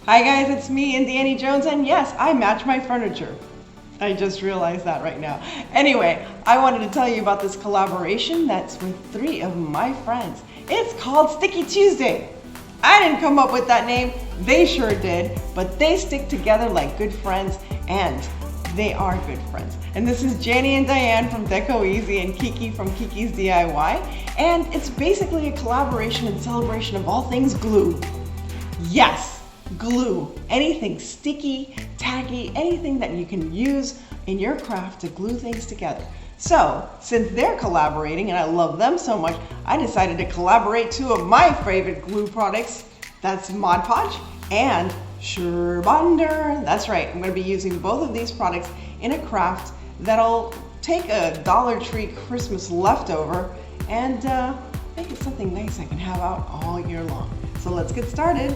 Hi guys, it's me and Dyanne Jones, and yes, I match my furniture. I just realized that right now. Anyway, I wanted to tell you about this collaboration that's with 3 of my friends. It's called Sticky Tuesday. I didn't come up with that name, they sure did, but they stick together like good friends, and they are good friends. And this is Janny and Dyanne from Deco Easy and Kiki from Kiki's DIY, and it's basically a collaboration and celebration of all things glue. Yes! Glue, anything sticky, tacky, anything that you can use in your craft to glue things together. So, since they're collaborating and I love them so much, I decided to collaborate 2 of my favorite glue products. That's Mod Podge and Surebender. That's right, I'm going to be using both of these products in a craft that'll take a Dollar Tree Christmas leftover and make it something nice I can have out all year long. So let's get started.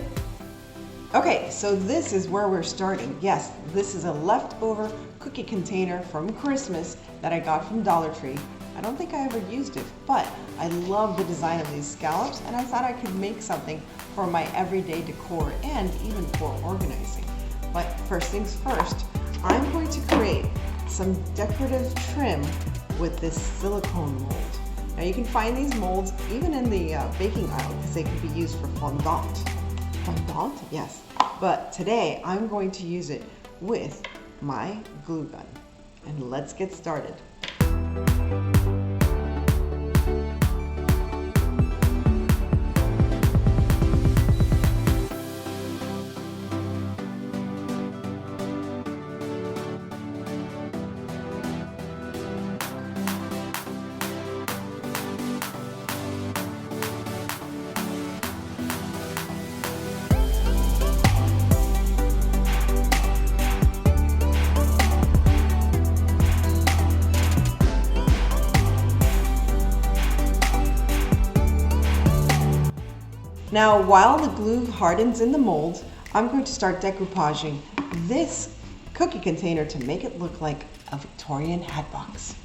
Okay, so this is where we're starting. Yes, this is a leftover cookie container from Christmas that I got from Dollar Tree. I don't think I ever used it, but I love the design of these scallops and I thought I could make something for my everyday decor and even for organizing. But first things first, I'm going to create some decorative trim with this silicone mold. Now you can find these molds even in the baking aisle because they can be used for fondant. Fondant? Yes. But today I'm going to use it with my glue gun. And let's get started. Now, while the glue hardens in the mold, I'm going to start decoupaging this cookie container to make it look like a Victorian hatbox.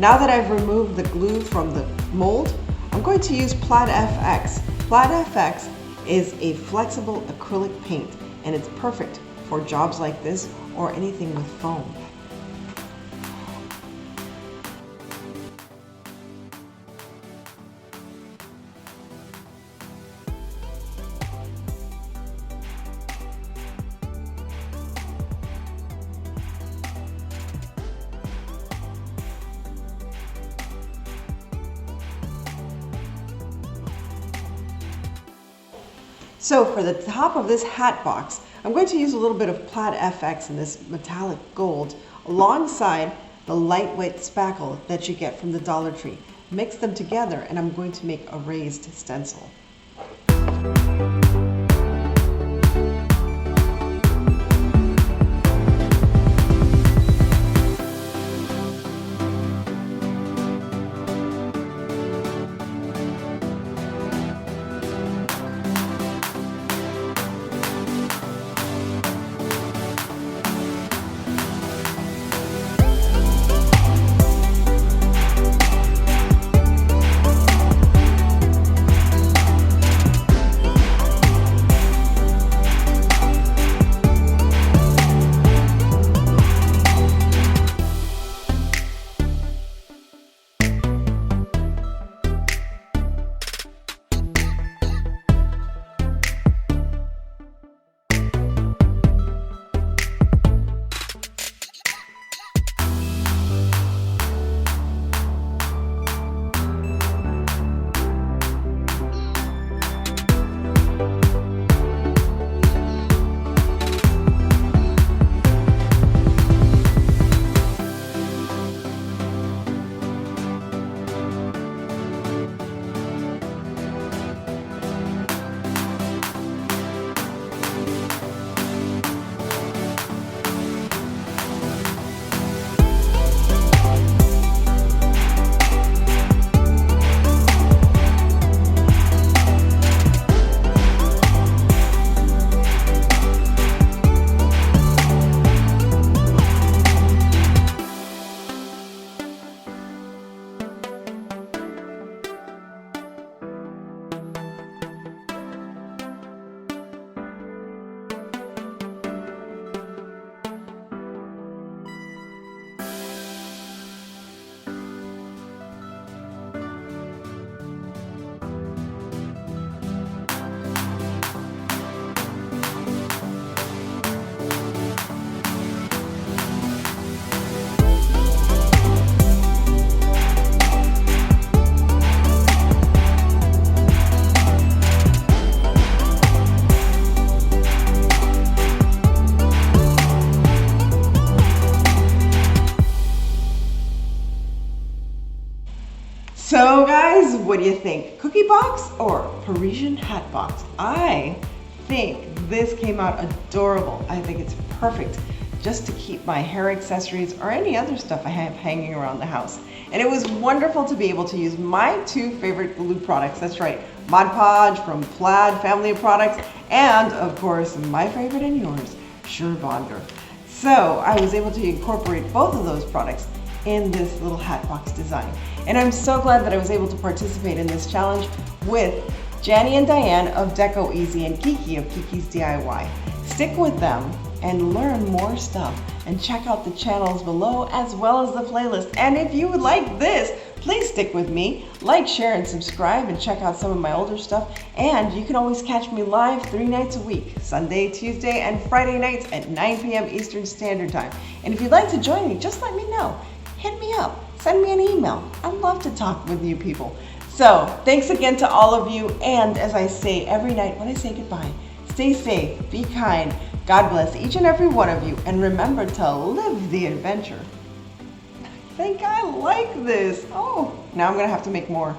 Now that I've removed the glue from the mold, I'm going to use PlaidFX. PlaidFX is a flexible acrylic paint, and it's perfect for jobs like this or anything with foam. So for the top of this hat box, I'm going to use a little bit of PlaidFX in this metallic gold alongside the lightweight spackle that you get from the Dollar Tree. Mix them together and I'm going to make a raised stencil. So guys, what do you think? Cookie box or Parisian hat box? I think this came out adorable. I think it's perfect just to keep my hair accessories or any other stuff I have hanging around the house. And it was wonderful to be able to use my two favorite glue products. That's right, Mod Podge from Plaid family of products, and of course, my favorite and yours, Surebonder. So I was able to incorporate both of those products in this little hat box design. And I'm so glad that I was able to participate in this challenge with Janny and Dyanne of Deco Easy and Kiki of Kiki's DIY. Stick with them and learn more stuff, and check out the channels below as well as the playlist. And if you would like this, please stick with me, like, share, and subscribe, and check out some of my older stuff. And you can always catch me live 3 nights a week, Sunday, Tuesday, and Friday nights at 9 p.m. Eastern Standard Time. And if you'd like to join me, just let me know. Hit me up, send me an email. I'd love to talk with you people. So thanks again to all of you. And as I say every night when I say goodbye, stay safe, be kind, God bless each and every one of you, and remember to live the adventure. I think I like this. Oh, now I'm gonna have to make more.